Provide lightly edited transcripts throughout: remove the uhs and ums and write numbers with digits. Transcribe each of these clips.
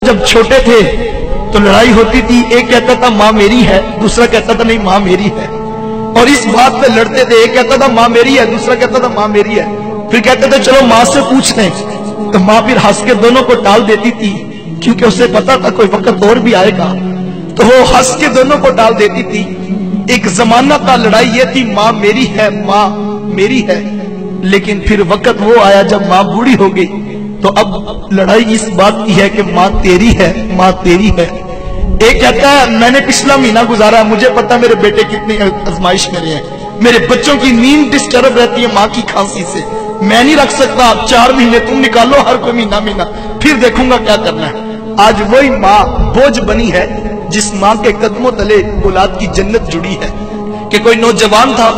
جب چھوٹے تھے تو لڑائی ہوتی تھی، ایک کہتا تھا ماں میری ہے، دوسرا کہتا تھا نہیں ماں میری ہے، اور اس بات پہ لڑتے تھے، ایک کہتا تھا ماں میری ہے، دوسرا کہتا تھا ماں میری ہے، پھر کہتے تھے چلو ماں سے پوچھ لیں، تو ماں پھر ہنس کے دونوں کو ٹال دیتی تھی، کیونکہ اسے پتا تھا کوئی وقت اور بھی آئے گا، تو وہ ہنس کے دونوں کو ٹال دیتی تھی۔ ایک زمانہ تھا لڑائی یہ تھی ماں میری ہے، ماں میری ہے، لیکن پھر وقت وہ آیا جب ماں بوڑھی ہو گئی، تو اب لڑائی اس بات کی ہے کہ ماں تیری ہے، ماں تیری ہے۔ ایک کہتا ہے میں نے پچھلا مہینہ گزارا، مجھے پتا میرے بیٹے کتنی آزمائش میں ہیں، میرے بچوں کی نیند ڈسٹرب رہتی ہے ماں کی کھانسی سے، میں نہیں رکھ سکتا، 4 مہینے تم نکالو، ہر کوئی مہینہ پھر دیکھوں گا کیا کرنا ہے۔ آج وہی ماں بوجھ بنی ہے جس ماں کے قدموں تلے اولاد کی جنت جڑی ہے۔ کہ کوئی نوجوان تھا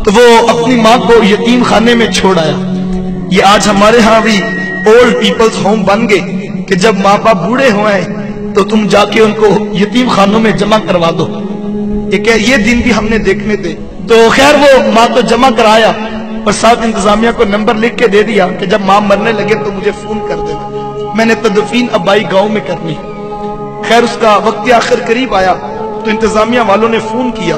تو وہ اپنی ماں کو یتیم خانے میں چھوڑ آیا۔ یہ آج ہمارے ہاں بھی اولڈ پیپلز ہوم بن گئے کہ جب ماں باپ بوڑھے ہوئے تو تم جا کے ان کو یتیم خانوں میں جمع کروا دو۔ یہ دن بھی ہم نے دیکھنے تھے۔ تو خیر وہ ماں کو جمع کرایا اور ساتھ انتظامیہ کو نمبر لکھ کے دے دیا کہ جب ماں مرنے لگے تو مجھے فون کر دینا، میں نے تدفین ابائی گاؤں میں کرنی۔ خیر اس کا وقت آخر قریب آیا تو انتظامیہ والوں نے فون کیا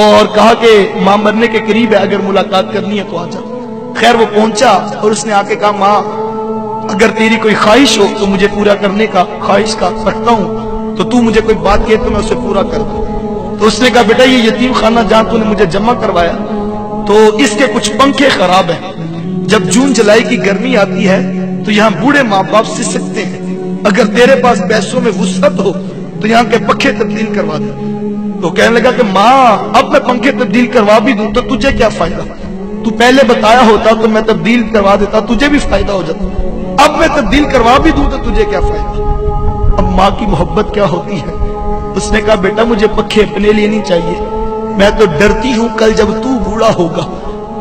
اور کہا کہ ماں مرنے کے قریب ہے، اگر ملاقات کرنی ہے تو آ جا۔ خیر وہ پہنچا اور اس نے آ کے کہا ماں اگر تیری کوئی خواہش ہو تو مجھے پورا کرنے کا خواہش کا رکھتا ہوں، تو مجھے کوئی بات کہے تو میں اسے پورا کر دوں۔ تو اس نے کہا بیٹا یہ یتیم خانہ جہاں تو نے مجھے جمع کروایا تو اس کے کچھ پنکھے خراب ہیں، جب جون جولائی کی گرمی آتی ہے تو یہاں بوڑھے ماں باپ سے سکتے ہیں، اگر تیرے پاس پیسوں میں وسعت ہو تو یہاں کے پنکھے تبدیل کروا دے۔ تو کہنے لگا کہ ماں اب میں پنکھے تبدیل کروا بھی دوں تو تجھے کیا فائدہ، تو پہلے بتایا ہوتا تو میں تبدیل کروا دیتا، تجھے بھی فائدہ ہو جاتا، اب میں تبدیل کروا بھی دوں تو تجھے کیا فائدہ۔ اب ماں کی محبت کیا ہوتی ہے۔ اس نے کہا بیٹا مجھے پنکھے اپنے لیے نہیں چاہیے، میں تو ڈرتی ہوں کل جب تو بوڑھا ہوگا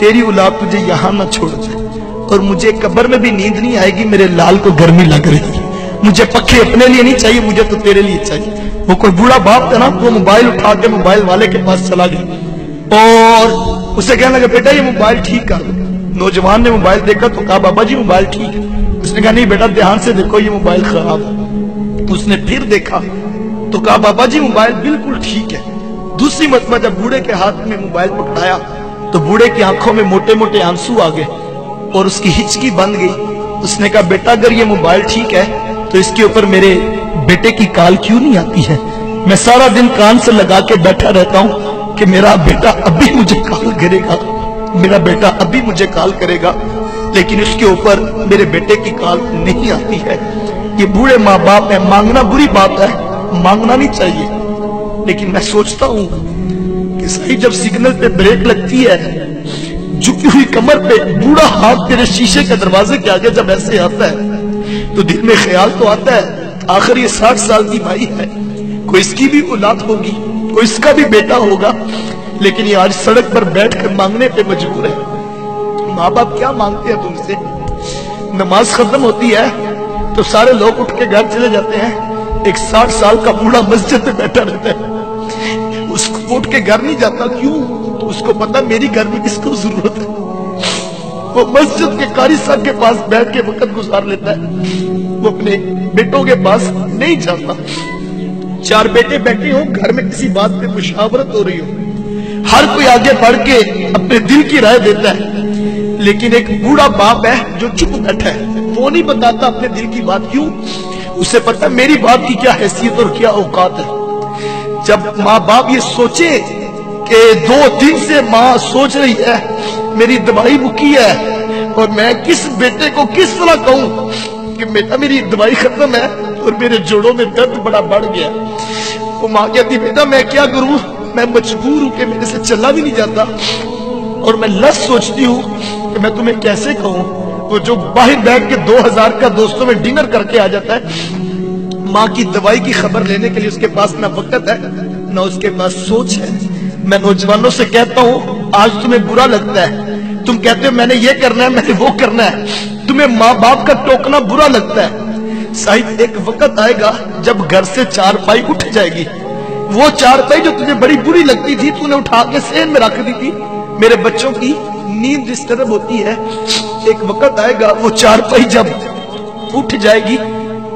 تیری اولاد تجھے یہاں نہ چھوڑ جائے، اور مجھے قبر میں بھی نیند نہیں آئے گی، میرے لال کو گرمی لگ رہی ہے، مجھے پنکھے اپنے لیے نہیں چاہیے، مجھے تو تیرے لیے چاہیے۔ وہ کوئی بوڑھا باپ تھا نا، وہ موبائل اٹھا کے موبائل والے کے پاس چلا گیا اور اسے کہنے لگا بیٹا یہ موبائل ٹھیک کر دو۔ نوجوان نے موبائل دیکھا تو کہا بابا جی موبائل ٹھیک ہے۔ اس نے کہا نہیں بیٹا دھیان سے دیکھو یہ موبائل خراب ہے۔ اس نے پھر دیکھا تو کہا بابا جی موبائل بالکل ٹھیک ہے۔ دوسری مرتبہ جب بوڑھے کے ہاتھ میں موبائل پکڑایا تو بوڑھے کی آنکھوں میں موٹے موٹے آنسو آ گئے اور اس کی ہچکی بند گئی۔ اس نے کہا بیٹا اگر یہ موبائل ٹھیک ہے تو اس کے اوپر میرے بیٹے کی کال کیوں نہیں آتی ہے؟ میں سارا دن کان سے لگا کے بیٹھا رہتا ہوں کہ میرا بیٹا ابھی مجھے کال کرے گا، میرا بیٹا ابھی مجھے کال کرے گا، لیکن اس کے اوپر میرے بیٹے کی کال نہیں آتی ہے۔ یہ بوڑھے ماں باپ ہیں، مانگنا بری بات ہے، مانگنا نہیں چاہیے، لیکن میں سوچتا ہوں کہ صحیح جب سگنل پہ بریک لگتی ہے، جھکی ہوئی کمر پہ بوڑھا ہاتھ تیرے شیشے کے دروازے کے آگے جب ایسے آتا ہے تو دل میں خیال تو آتا ہے آخر یہ 60 سال کی بھائی ہے، کوئی اس کی بھی اولاد ہوگی، کوئی اس کا بھی بیٹا ہوگا، لیکن یہ آج سڑک پر بیٹھ کر مانگنے پہ مجبور ہے۔ ماں باپ کیا مانگتے ہیں تم سے؟ نماز ختم ہوتی ہے تو سارے لوگ اٹھ کے گھر چلے جاتے ہیں، ایک 60 سال کا بوڑھا مسجد میں بیٹھا رہتا ہے، اس کو اٹھ کے گھر نہیں جاتا، کیوں؟ اس کو پتا میری گھر میں کس کو ضرورت ہے۔ وہ مسجد کے قاری صاحب کے پاس بیٹھ کے وقت گزار لیتا ہے، وہ اپنے بیٹوں کے پاس نہیں جاتا۔ 4 بیٹے بیٹھے ہوں گھر میں کسی بات پہ مشاورت ہو رہی ہو، ہر کوئی آگے بڑھ کے اپنے دل کی رائے دیتا ہے، لیکن ایک بوڑھا باپ ہے جو چپ بیٹھا ہے، وہ نہیں بتاتا اپنے دل کی بات، کیوں؟ اسے پتا میری بات کی کیا حیثیت اور کیا اوقات ہے۔ جب ماں باپ یہ سوچے کہ 2 دن سے ماں سوچ رہی ہے میری دوائی مکی ہے اور میں کس بیٹے کو کس طرح کہوں کہ بیٹا میری دوائی ختم ہے اور میرے جوڑوں میں درد بڑا بڑھ گیا، وہ ماں کہتی بیٹا میں کیا کروں، میں مجبور ہوں کہ میرے سے چلا بھی نہیں جاتا اور میں لس سوچتی ہوں کہ میں تمہیں کیسے کہوں۔ وہ جو باہر بیٹھ کے 2000 کا دوستوں میں ڈنر کر کے آ جاتا ہے، ماں کی دوائی کی خبر لینے کے لیے اس کے پاس نہ وقت ہے نہ اس کے پاس سوچ ہے۔ میں نوجوانوں سے کہتا ہوں آج تمہیں برا لگتا ہے، تم کہتے ہو میں نے یہ کرنا ہے میں نے وہ کرنا ہے، تمہیں ماں باپ کا ٹوکنا برا لگتا ہے۔ شاید ایک وقت آئے گا جب گھر سے 4 پائی اٹھ جائے گی، وہ 4 پائی جو تجھے بڑی بری لگتی تھی تو نے اٹھا کے سین میں رکھ دی تھی، میرے بچوں کی نیند ڈسٹرب ہوتی ہے، ایک وقت آئے گا وہ 4 پائی جب اٹھ جائے گی